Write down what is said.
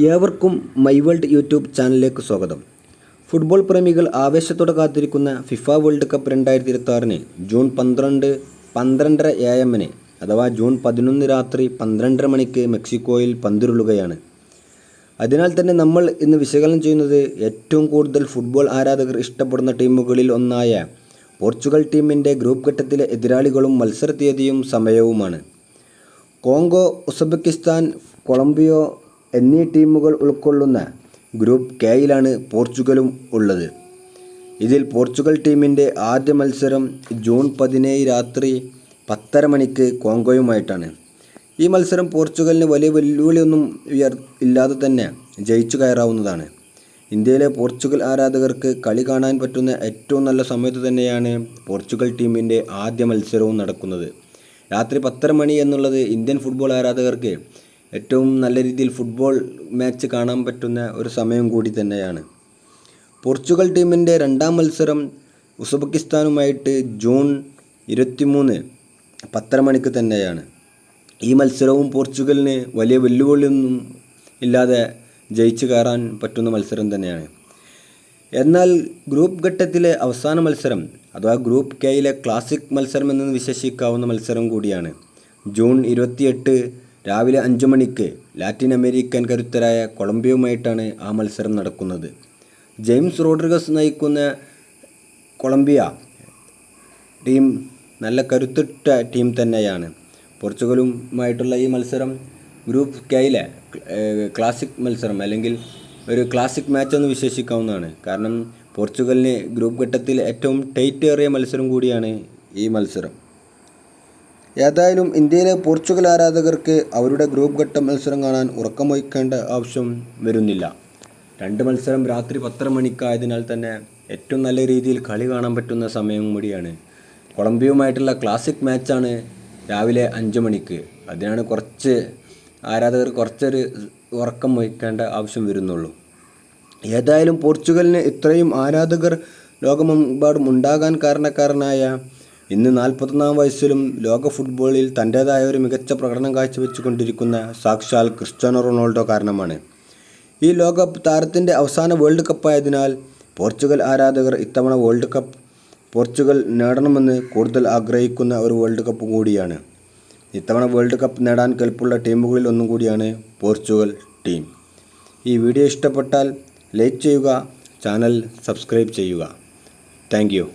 ഏവർക്കും my world YouTube ചാനലിലേക്ക് സ്വാഗതം. ഫുട്ബോൾ പ്രേമികൾ ആവേശത്തോടെ കാത്തിരിക്കുന്ന FIFA world cup 2026 June 12:30 AM അഥവാ ജൂൺ 11 രാത്രി 12:30 മണിക്ക് മെക്സിക്കോയിൽ പന്തുരുളുകയാണ്. അതിനാൽ തന്നെ നമ്മൾ ഇന്ന് വിശകലനം ചെയ്യുന്നത് ഏറ്റവും കൂടുതൽ ഫുട്ബോൾ ആരാധകർ ഇഷ്ടപ്പെടുന്ന ടീമുകളിൽ ഒന്നായ പോർച്ചുഗൽ ടീമിൻ്റെ ഗ്രൂപ്പ് ഘട്ടത്തിലെ എതിരാളികളും മത്സര തീയതിയും സമയവുമാണ്. കോങ്കോ, ഉസ്ബെക്കിസ്ഥാൻ, കൊളംബിയ എന്നീ ടീമുകൾ ഉൾക്കൊള്ളുന്ന ഗ്രൂപ്പ് കെയിലാണ് പോർച്ചുഗലും ഉള്ളത്. ഇതിൽ പോർച്ചുഗൽ ടീമിൻ്റെ ആദ്യ മത്സരം ജൂൺ 17 രാത്രി 10:30 മണിക്ക് കോങ്കോയുമായിട്ടാണ്. ഈ മത്സരം പോർച്ചുഗലിന് വലിയ വെല്ലുവിളിയൊന്നും ഇല്ലാതെ തന്നെ ജയിച്ചു കയറാവുന്നതാണ്. ഇന്ത്യയിലെ പോർച്ചുഗൽ ആരാധകർക്ക് കളി കാണാൻ പറ്റുന്ന ഏറ്റവും നല്ല സമയത്ത് തന്നെയാണ് പോർച്ചുഗൽ ടീമിൻ്റെ ആദ്യ മത്സരവും നടക്കുന്നത്. രാത്രി 10:30 മണി എന്നുള്ളത് ഇന്ത്യൻ ഫുട്ബോൾ ആരാധകർക്ക് ഏറ്റവും നല്ല രീതിയിൽ ഫുട്ബോൾ മാച്ച് കാണാൻ പറ്റുന്ന ഒരു സമയം കൂടി തന്നെയാണ്. പോർച്ചുഗൽ ടീമിൻ്റെ രണ്ടാം മത്സരം ഉസ്ബെക്കിസ്ഥാനുമായിട്ട് ജൂൺ 23 10:30 മണിക്ക് തന്നെയാണ്. ഈ മത്സരവും പോർച്ചുഗലിന് വലിയ വെല്ലുവിളിയൊന്നും ഇല്ലാതെ ജയിച്ചു കയറാൻ പറ്റുന്ന മത്സരം തന്നെയാണ്. എന്നാൽ ഗ്രൂപ്പ് ഘട്ടത്തിലെ അവസാന മത്സരം അഥവാ ഗ്രൂപ്പ് കെയിലെ ക്ലാസിക് മത്സരം എന്ന് വിശേഷിക്കാവുന്ന മത്സരം കൂടിയാണ്. ജൂൺ 28 രാവിലെ 5 മണിക്ക് ലാറ്റിൻ അമേരിക്കൻ കരുത്തരായ കൊളംബിയയുമായിട്ടാണ് ആ മത്സരം നടക്കുന്നത്. ജെയിംസ് റോഡ്രിഗസ് നയിക്കുന്ന കൊളംബിയ ടീം നല്ല കരുത്തുറ്റ ടീം തന്നെയാണ്. പോർച്ചുഗലുമായിട്ടുള്ള ഈ മത്സരം ഗ്രൂപ്പ് കെയിലെ ക്ലാസിക് മത്സരം അല്ലെങ്കിൽ ഒരു ക്ലാസിക് മാച്ച് എന്ന് വിശേഷിക്കാവുന്നതാണ്. കാരണം പോർച്ചുഗലിന് ഗ്രൂപ്പ് ഘട്ടത്തിൽ ഏറ്റവും ടൈറ്റ് ഏറിയ മത്സരം കൂടിയാണ് ഈ മത്സരം. ഏതായാലും ഇന്ത്യയിലെ പോർച്ചുഗൽ ആരാധകർക്ക് അവരുടെ ഗ്രൂപ്പ് ഘട്ട മത്സരം കാണാൻ ഉറക്കമൊഴിക്കേണ്ട ആവശ്യം വരുന്നില്ല. രണ്ട് മത്സരം രാത്രി 10:30 മണിക്കായതിനാൽ തന്നെ ഏറ്റവും നല്ല രീതിയിൽ കളി കാണാൻ പറ്റുന്ന സമയം കൂടിയാണ്. കൊളംബിയയുമായിട്ടുള്ള ക്ലാസിക് മാച്ചാണ് രാവിലെ 5 മണിക്ക്. അതിനാണ് ആരാധകർ കുറച്ചൊരു ഉറക്കം വഹിക്കേണ്ട ആവശ്യം വരുന്നുള്ളൂ. ഏതായാലും പോർച്ചുഗലിന് ഇത്രയും ആരാധകർ ലോകമെമ്പാടും ഉണ്ടാകാൻ കാരണക്കാരനായ ഇന്ന് 41-ാം വയസ്സിലും ലോക ഫുട്ബോളിൽ തൻ്റേതായ ഒരു മികച്ച പ്രകടനം കാഴ്ചവെച്ചുകൊണ്ടിരിക്കുന്ന സാക്ഷാൽ ക്രിസ്ത്യാനോ റൊണാൾഡോ കാരണമാണ്. ഈ ലോകകപ്പ് താരത്തിൻ്റെ അവസാന വേൾഡ് കപ്പായതിനാൽ പോർച്ചുഗൽ ആരാധകർ ഇത്തവണ വേൾഡ് കപ്പ് പോർച്ചുഗൽ നേടണമെന്ന് കൂടുതൽ ആഗ്രഹിക്കുന്ന ഒരു വേൾഡ് കപ്പ് കൂടിയാണ്. ഇത്തവണ വേൾഡ് കപ്പ് നേടാൻ കെൽപ്പുള്ള ടീമുകളിൽ ഒന്നും കൂടിയാണ് പോർച്ചുഗൽ ടീം. ഈ വീഡിയോ ഇഷ്ടപ്പെട്ടാൽ ലൈക്ക് ചെയ്യുക, ചാനൽ സബ്സ്ക്രൈബ് ചെയ്യുക. Thank you.